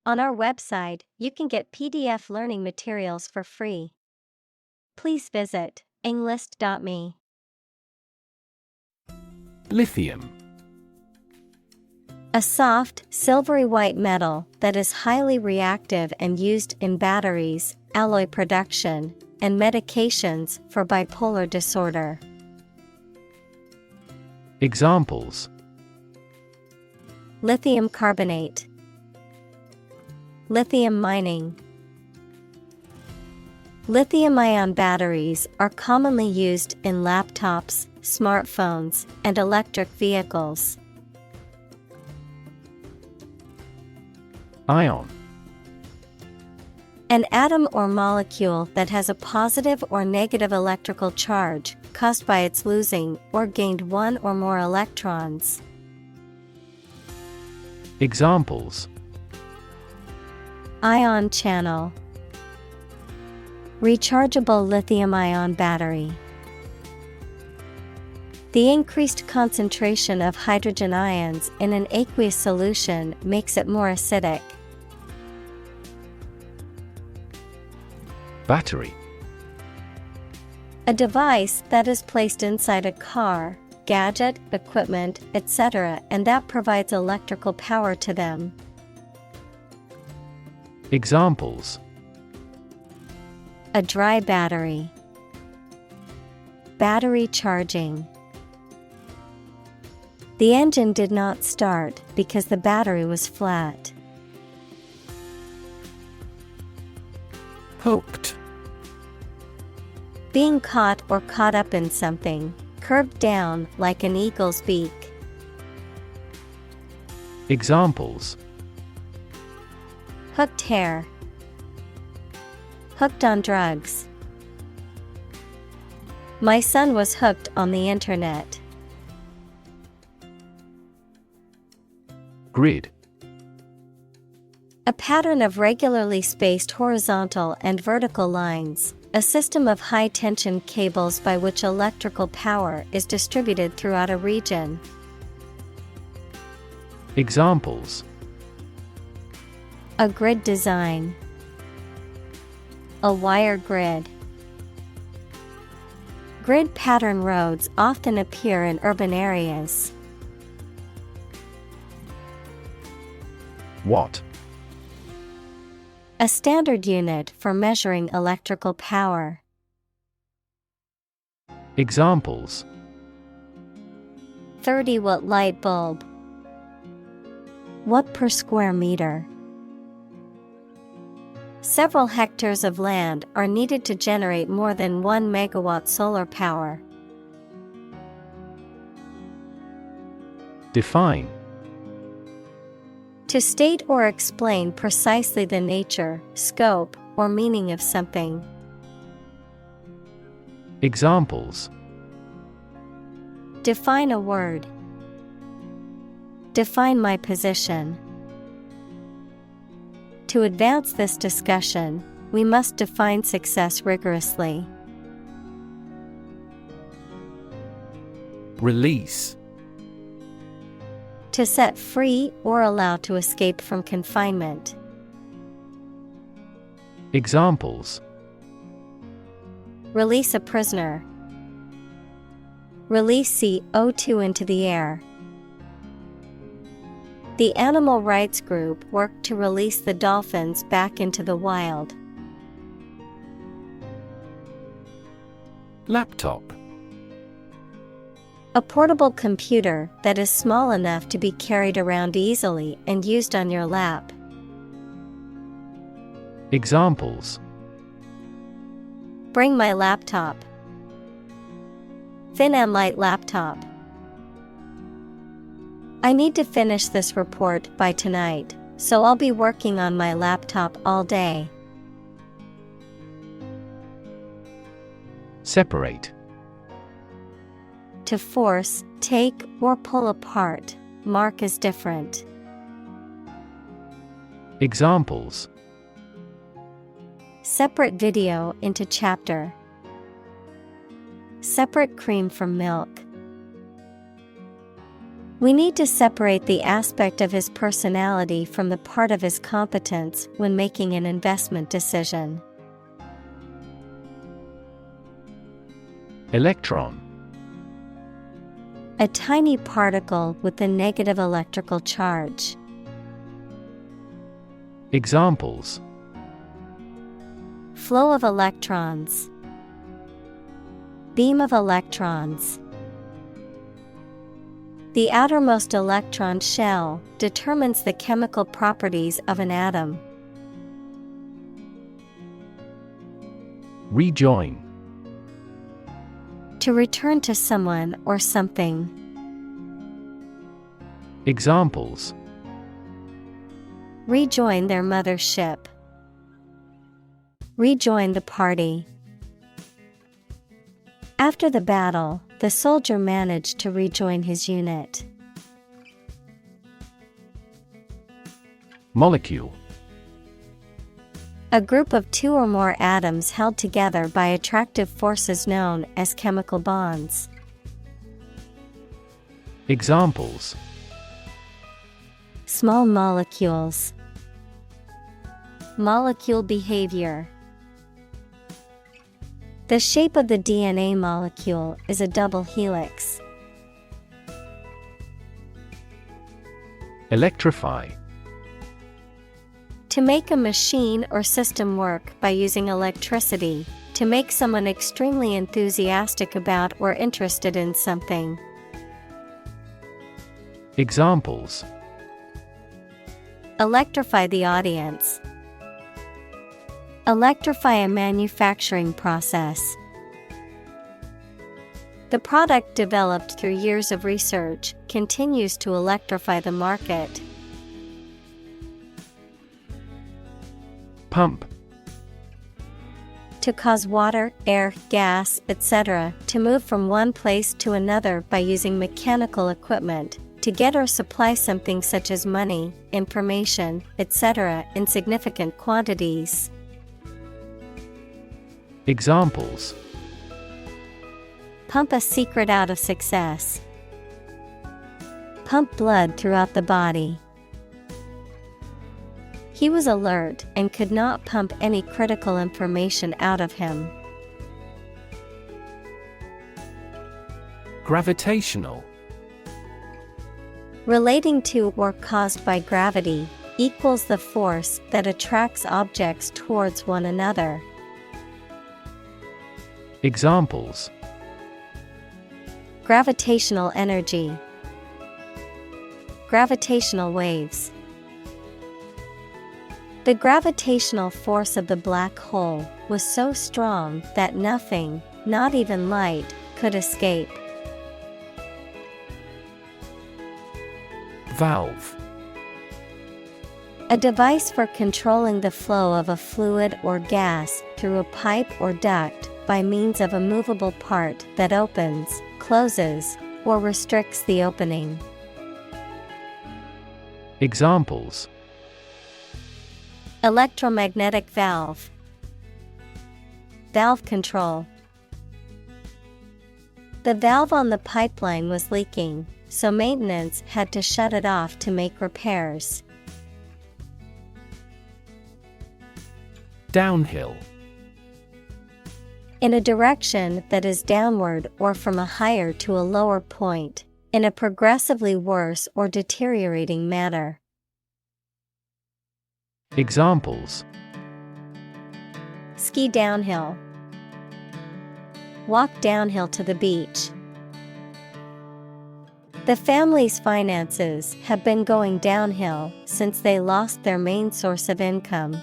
On our website, you can get PDF learning materials for free. Please visit englist.me. Lithium. A soft, silvery white metal that is highly reactive and used in batteries, alloy production, and medications for bipolar disorder. Examples: Lithium carbonate. Lithium mining. Lithium-ion batteries are commonly used in laptops, smartphones, and electric vehicles. Ion. An atom or molecule that has a positive or negative electrical charge caused by its losing or gained one or more electrons. Examples: Ion channel. Rechargeable lithium-ion battery. The increased concentration of hydrogen ions in an aqueous solution makes it more acidic. Battery. A device that is placed inside a car, gadget, equipment, etc., and that provides electrical power to them. Examples: A dry battery. Battery charging. The engine did not start because the battery was flat. Hooked. Being caught or caught up in something, curved down like an eagle's beak. Examples: Hooked hair. Hooked on drugs. My son was hooked on the internet. Grid. A pattern of regularly spaced horizontal and vertical lines, a system of high-tension cables by which electrical power is distributed throughout a region. Examples: A grid design. A wire grid. Grid pattern roads often appear in urban areas. Watt. A standard unit for measuring electrical power. Examples: 30-watt light bulb. Watt per square meter. Several hectares of land are needed to generate more than 1 megawatt solar power. Define. To state or explain precisely the nature, scope, or meaning of something. Examples: Define a word. Define my position. To advance this discussion, we must define success rigorously. Release. To set free or allow to escape from confinement. Examples: Release a prisoner. Release CO2 into the air. The animal rights group worked to release the dolphins back into the wild. Laptop. A portable computer that is small enough to be carried around easily and used on your lap. Examples: Bring my laptop. Thin and light laptop. I need to finish this report by tonight, so I'll be working on my laptop all day. Separate. To force, take, or pull apart, mark as different. Examples: Separate video into chapter. Separate cream from milk. We need to separate the aspect of his personality from the part of his competence when making an investment decision. Electron. A tiny particle with a negative electrical charge. Examples: Flow of electrons. Beam of electrons. The outermost electron shell determines the chemical properties of an atom. Rejoin. To return to someone or something. Examples: Rejoin their mother's ship. Rejoin the party. After the battle, the soldier managed to rejoin his unit. Molecule. A group of two or more atoms held together by attractive forces known as chemical bonds. Examples: Small molecules. Molecule behavior. The shape of the DNA molecule is a double helix. Electrify. To make a machine or system work by using electricity, to make someone extremely enthusiastic about or interested in something. Examples: Electrify the audience. Electrify a manufacturing process. The product developed through years of research continues to electrify the market. Pump. To cause water, air, gas, etc. to move from one place to another by using mechanical equipment, to get or supply something such as money, information, etc. in significant quantities. Examples: Pump a secret out of success. Pump blood throughout the body. He was alert and could not pump any critical information out of him. Gravitational. Relating to or caused by gravity, equals the force that attracts objects towards one another. Examples: Gravitational energy. Gravitational waves. The gravitational force of the black hole was so strong that nothing, not even light, could escape. Valve. A device for controlling the flow of a fluid or gas through a pipe or duct by means of a movable part that opens, closes, or restricts the opening. Examples: Electromagnetic valve. Valve control. The valve on the pipeline was leaking, so maintenance had to shut it off to make repairs. Downhill. In a direction that is downward or from a higher to a lower point, in a progressively worse or deteriorating manner. Examples: Ski downhill. Walk downhill to the beach. The family's finances have been going downhill since they lost their main source of income.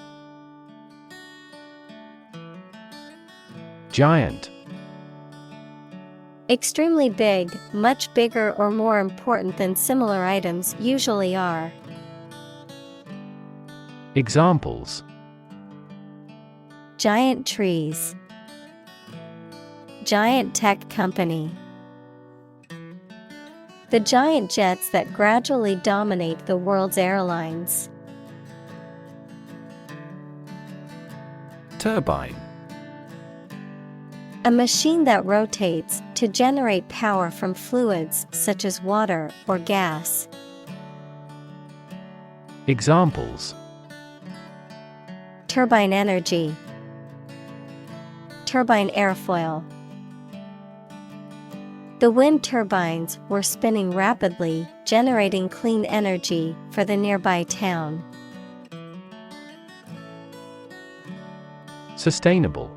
Giant. Extremely big, much bigger or more important than similar items usually are. Examples: Giant trees. Giant tech company. The giant jets that gradually dominate the world's airlines. Turbine. A machine that rotates to generate power from fluids such as water or gas. Examples: Turbine energy, turbine airfoil. The wind turbines were spinning rapidly, generating clean energy for the nearby town. Sustainable.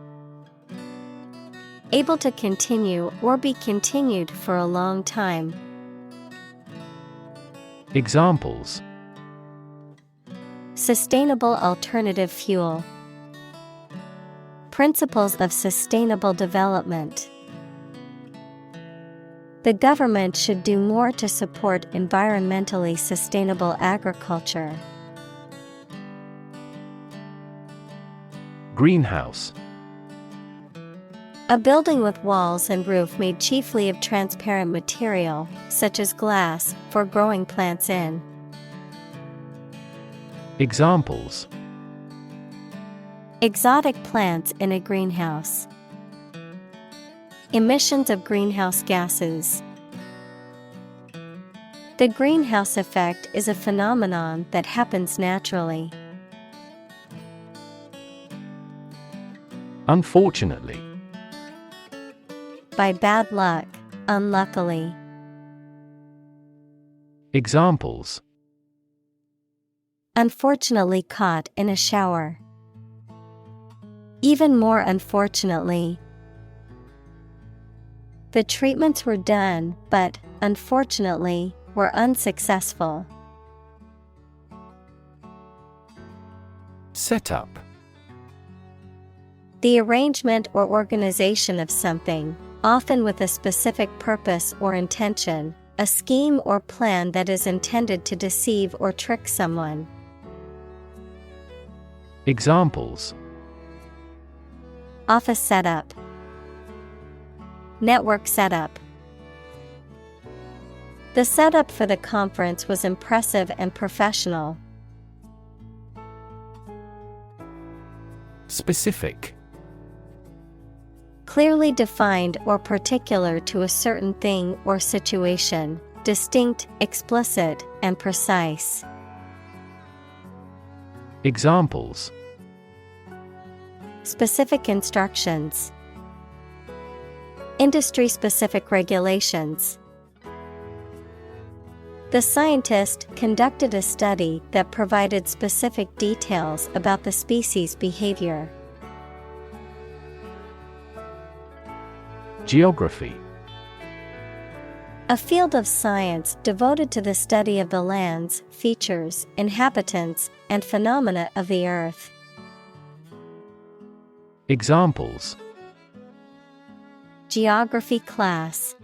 Able to continue or be continued for a long time. Examples: Sustainable alternative fuel. Principles of sustainable development. The government should do more to support environmentally sustainable agriculture. Greenhouse. A building with walls and roof made chiefly of transparent material, such as glass, for growing plants in. Examples: Exotic plants in a greenhouse. Emissions of greenhouse gases. The greenhouse effect is a phenomenon that happens naturally. Unfortunately. By bad luck, unluckily. Examples: Unfortunately caught in a shower. Even more unfortunately. The treatments were done, but, unfortunately, were unsuccessful. Setup. The arrangement or organization of something, often with a specific purpose or intention, a scheme or plan that is intended to deceive or trick someone. Examples: Office setup. Network setup. The setup for the conference was impressive and professional. Specific. Clearly defined or particular to a certain thing or situation, distinct, explicit, and precise. Examples: Specific instructions. Industry-specific regulations. The scientist conducted a study that provided specific details about the species' behavior. Geography. A field of science devoted to the study of the lands, features, inhabitants, and phenomena of the earth. Examples: Geography class.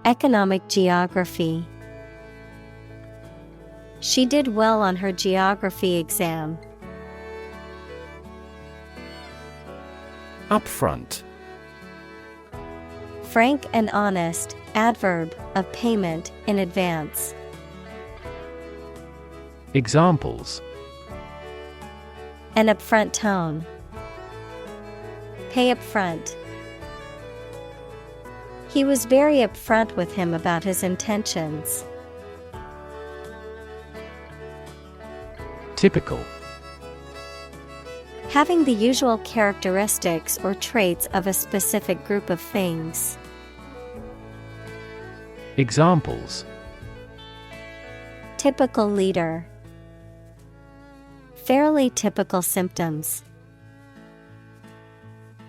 Economic geography. She did well on her geography exam. Upfront. Frank and honest, adverb, of payment, in advance. Examples: An upfront tone. Pay up front. He was very upfront with him about his intentions. Typical. Having the usual characteristics or traits of a specific group of things. Examples: Typical leader. Fairly typical symptoms.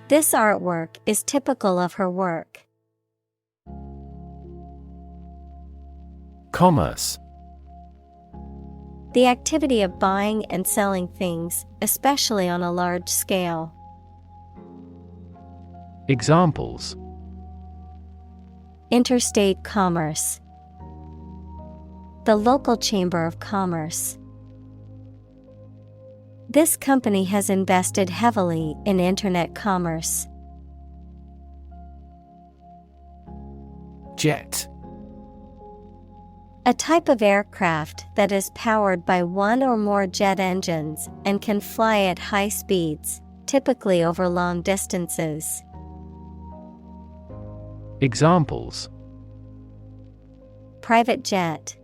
This artwork is typical of her work. Commerce. The activity of buying and selling things, especially on a large scale. Examples: Interstate commerce. The local chamber of commerce. This company has invested heavily in internet commerce. Jet. A type of aircraft that is powered by one or more jet engines and can fly at high speeds, typically over long distances. Examples: Private jet,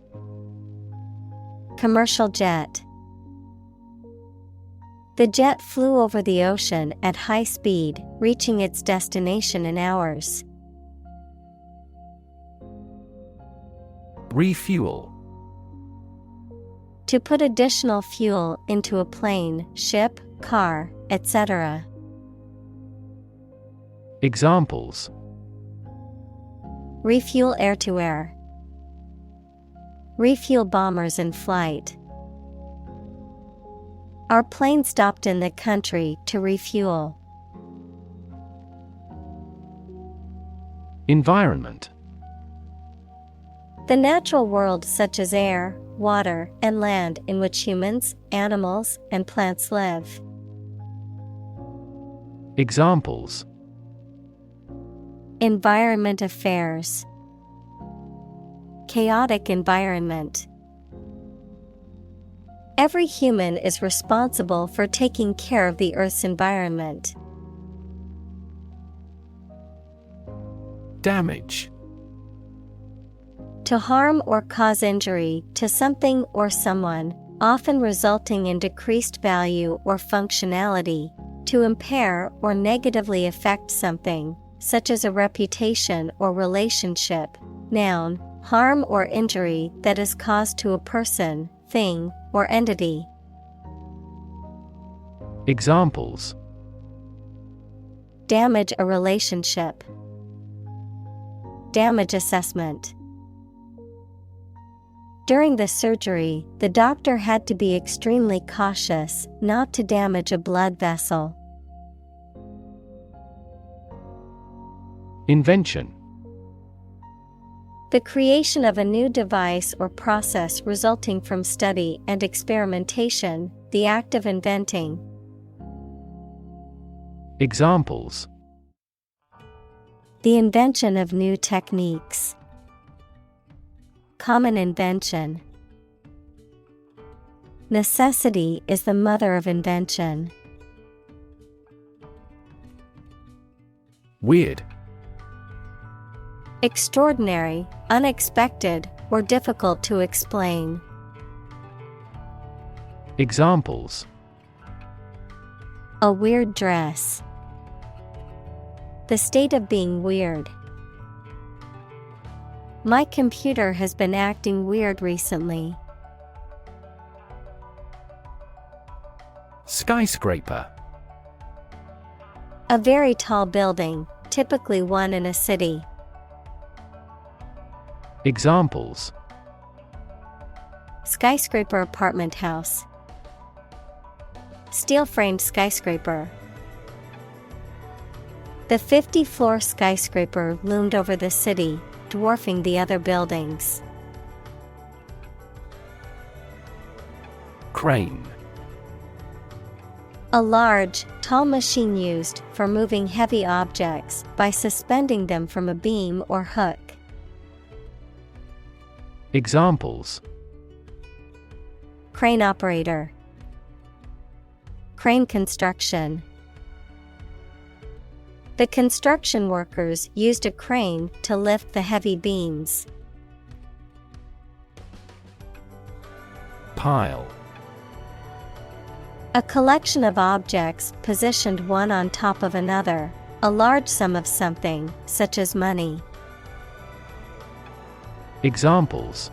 commercial jet. The jet flew over the ocean at high speed, reaching its destination in hours. Refuel. To put additional fuel into a plane, ship, car, etc. Examples: Refuel air-to-air. Refuel bombers in flight. Our plane stopped in the country to refuel. Environment. The natural world such as air, water, and land in which humans, animals, and plants live. Examples: Environment affairs. Chaotic environment. Every human is responsible for taking care of the Earth's environment. Damage. To harm or cause injury to something or someone, often resulting in decreased value or functionality, to impair or negatively affect something, such as a reputation or relationship. Noun, harm or injury that is caused to a person, thing, or entity. Examples: Damage a relationship. Damage assessment. During the surgery, the doctor had to be extremely cautious not to damage a blood vessel. Invention. The creation of a new device or process resulting from study and experimentation, the act of inventing. Examples: The invention of new techniques. Common invention. Necessity is the mother of invention. Weird. Extraordinary, unexpected, or difficult to explain. Examples: A weird dress. The state of being weird. My computer has been acting weird recently. Skyscraper. A very tall building, typically one in a city. Examples: Skyscraper apartment house. Steel-framed skyscraper. The 50-floor skyscraper loomed over the city, dwarfing the other buildings. Crane. A large, tall machine used for moving heavy objects by suspending them from a beam or hook. Examples: Crane operator. Crane construction. The construction workers used a crane to lift the heavy beams. Pile. A collection of objects positioned one on top of another, a large sum of something, such as money. Examples: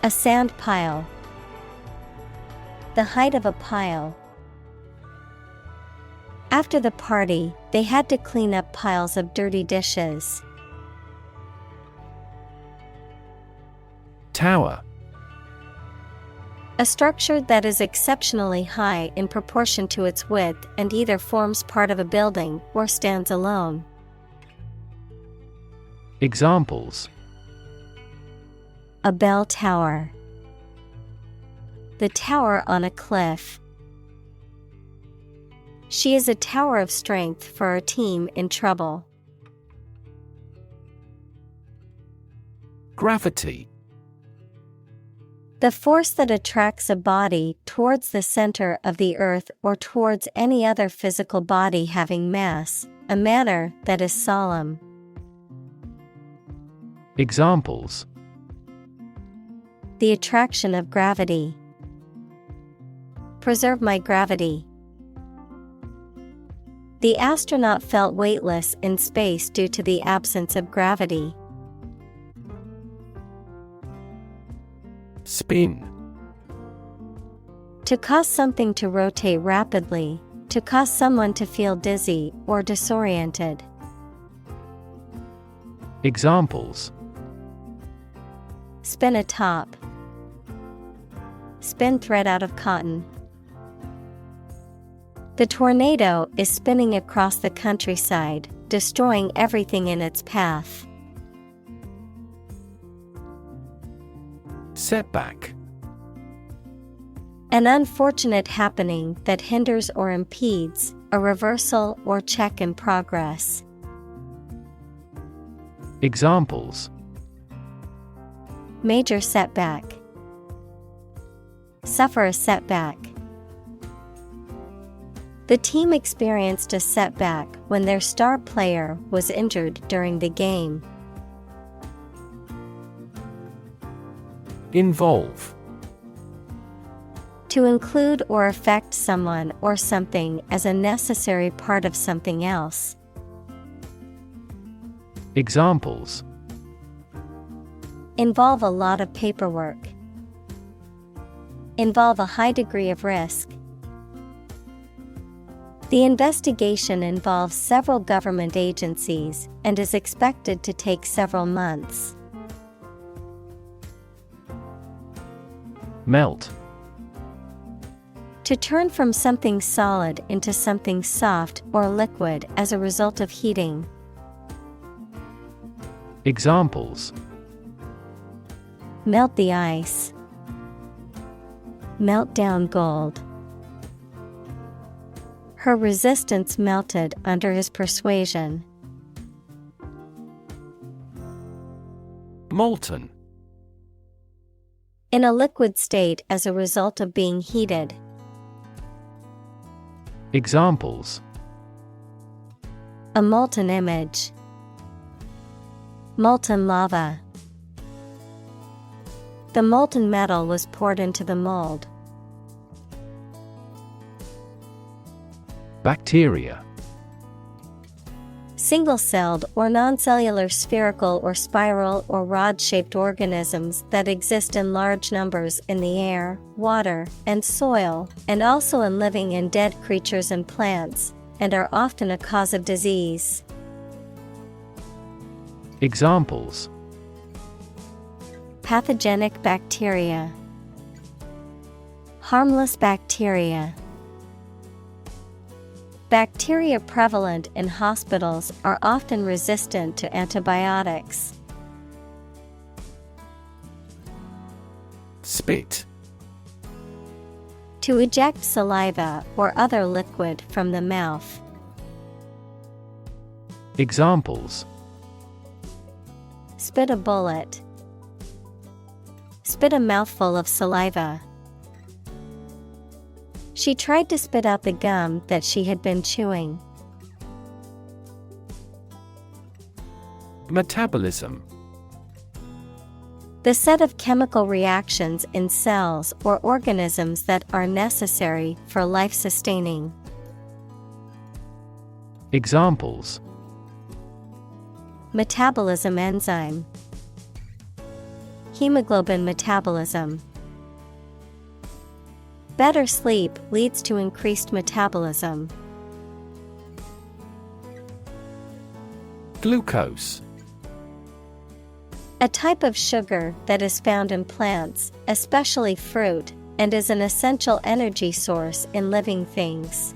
A sand pile. The height of a pile. After the party, they had to clean up piles of dirty dishes. Tower. A structure that is exceptionally high in proportion to its width and either forms part of a building or stands alone. Examples: A bell tower. The tower on a cliff. She is a tower of strength for our team in trouble. Gravity. The force that attracts a body towards the center of the earth or towards any other physical body having mass, a manner that is solemn. Examples: The attraction of gravity. Preserve my gravity. The astronaut felt weightless in space due to the absence of gravity. Spin. To cause something to rotate rapidly, to cause someone to feel dizzy or disoriented. Examples: Spin a top. Spin thread out of cotton. The tornado is spinning across the countryside, destroying everything in its path. Setback. An unfortunate happening that hinders or impedes a reversal or check in progress. Examples: Major setback. Suffer a setback. The team experienced a setback when their star player was injured during the game. Involve. To include or affect someone or something as a necessary part of something else. Examples: Involve a lot of paperwork. Involve a high degree of risk. The investigation involves several government agencies and is expected to take several months. Melt. To turn from something solid into something soft or liquid as a result of heating. Examples: Melt the ice. Melt down gold. Her resistance melted under his persuasion. Molten. In a liquid state as a result of being heated. Examples: A molten image. Molten lava. The molten metal was poured into the mold. Bacteria. Single-celled or non-cellular spherical or spiral or rod-shaped organisms that exist in large numbers in the air, water, and soil, and also in living and dead creatures and plants, and are often a cause of disease. Examples: Pathogenic bacteria. Harmless bacteria. Bacteria prevalent in hospitals are often resistant to antibiotics. Spit. To eject saliva or other liquid from the mouth. Examples: Spit a bullet. Spit a mouthful of saliva. She tried to spit out the gum that she had been chewing. Metabolism. The set of chemical reactions in cells or organisms that are necessary for life sustaining. Examples: Metabolism enzyme. Hemoglobin metabolism. Better sleep leads to increased metabolism. Glucose. A type of sugar that is found in plants, especially fruit, and is an essential energy source in living things.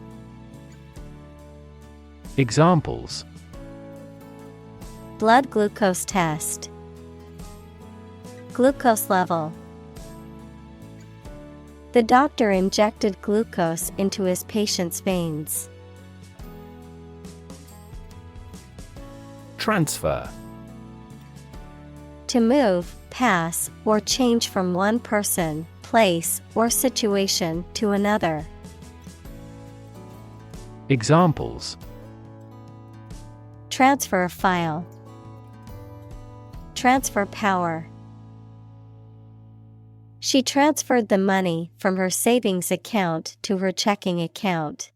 Examples: Blood glucose test. Glucose level. The doctor injected glucose into his patient's veins. Transfer. To move, pass, or change from one person, place, or situation to another. Examples: Transfer a file. Transfer power. She transferred the money from her savings account to her checking account.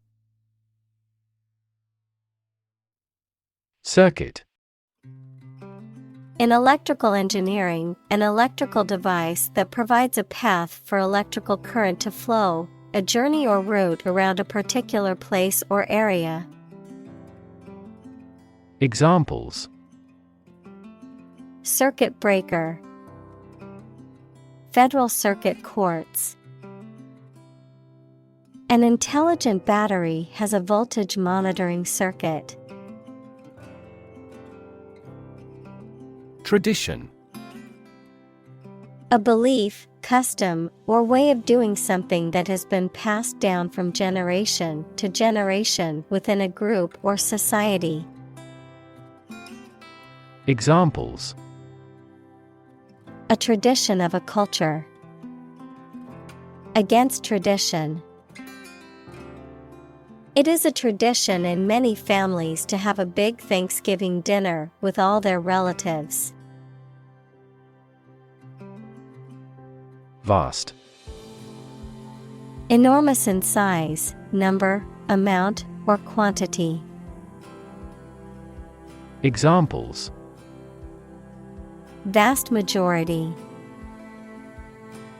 Circuit. In electrical engineering, an electrical device that provides a path for electrical current to flow, a journey or route around a particular place or area. Examples: Circuit breaker. Federal Circuit courts. An intelligent battery has a voltage monitoring circuit. Tradition. A belief, custom, or way of doing something that has been passed down from generation to generation within a group or society. Examples: A tradition of a culture. Against tradition. It is a tradition in many families to have a big Thanksgiving dinner with all their relatives. Vast. Enormous in size, number, amount, or quantity. Examples: Vast majority.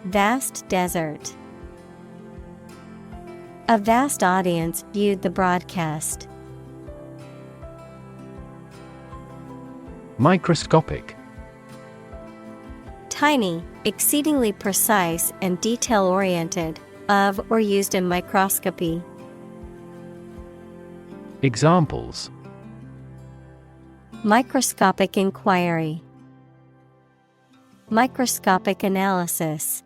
Vast desert. A vast audience viewed the broadcast. Microscopic. Tiny, exceedingly precise and detail-oriented, of or used in microscopy. Examples: Microscopic inquiry. Microscopic analysis.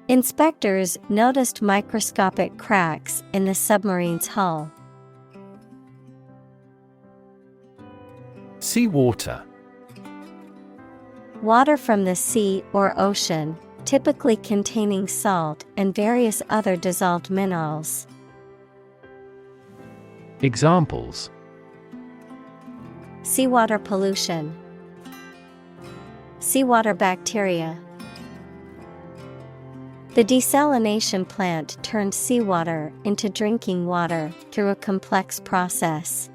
Inspectors noticed microscopic cracks in the submarine's hull. Seawater. Water from the sea or ocean, typically containing salt and various other dissolved minerals. Examples: Seawater pollution. Seawater bacteria. The desalination plant turned seawater into drinking water through a complex process.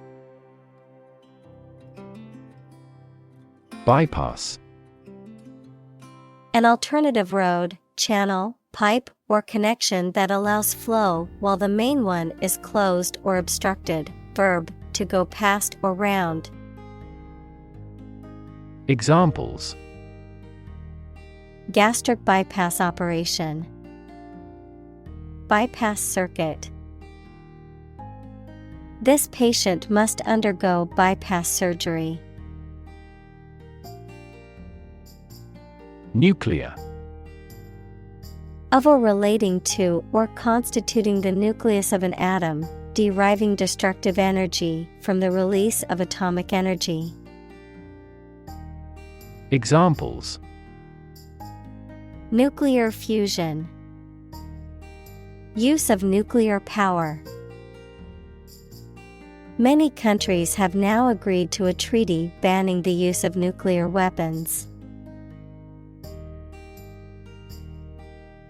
Bypass. An alternative road, channel, pipe, or connection that allows flow while the main one is closed or obstructed. Verb, to go past or round. Examples: Gastric bypass operation. Bypass circuit. This patient must undergo bypass surgery. Nuclear. Of or relating to or constituting the nucleus of an atom, deriving destructive energy from the release of atomic energy. Examples: Nuclear fusion. Use of nuclear power. Many countries have now agreed to a treaty banning the use of nuclear weapons.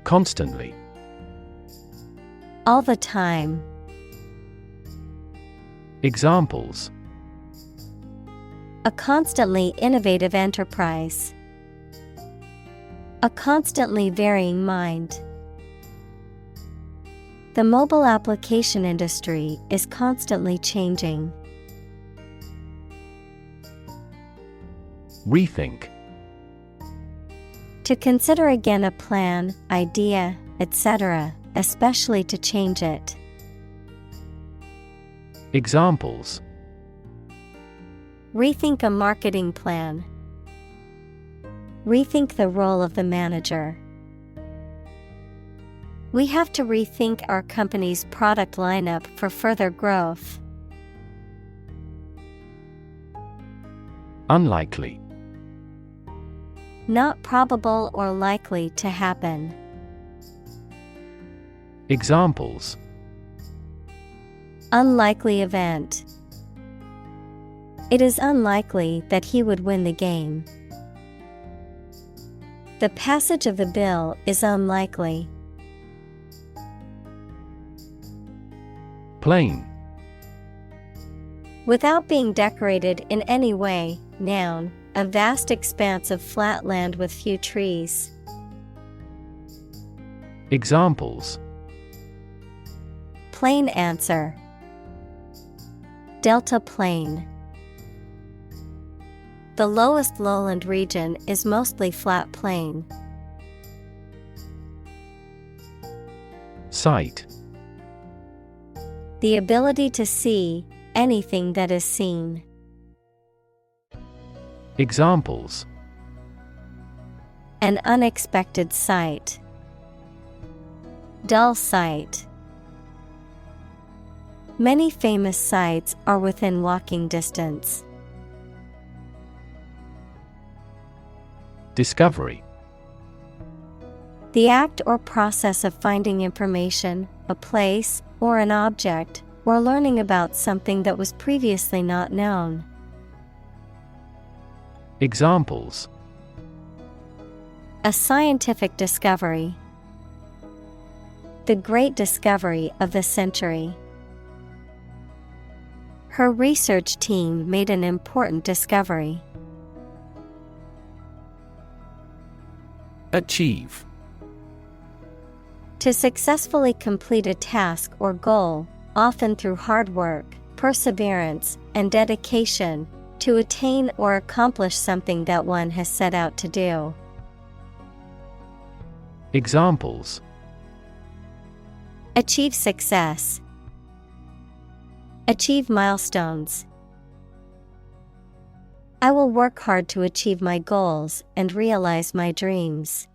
Constantly. All the time. Examples: A constantly innovative enterprise. A constantly varying mind. The mobile application industry is constantly changing. Rethink. To consider again a plan, idea, etc., especially to change it. Examples: Rethink a marketing plan. Rethink the role of the manager. We have to rethink our company's product lineup for further growth. Unlikely. Not probable or likely to happen. Examples: Unlikely event. It is unlikely that he would win the game. The passage of the bill is unlikely. Plain. Without being decorated in any way, noun, a vast expanse of flat land with few trees. Examples: Plain answer. Delta plain. The lowest lowland region is mostly flat plain. Sight. The ability to see anything that is seen. Examples: An unexpected sight. Dull sight. Many famous sites are within walking distance. Discovery. The act or process of finding information, a place, or an object, or learning about something that was previously not known. Examples: A scientific discovery. The great discovery of the century. Her research team made an important discovery. Achieve. To successfully complete a task or goal, often through hard work, perseverance, and dedication, to attain or accomplish something that one has set out to do. Examples: Achieve success. Achieve milestones. I will work hard to achieve my goals and realize my dreams.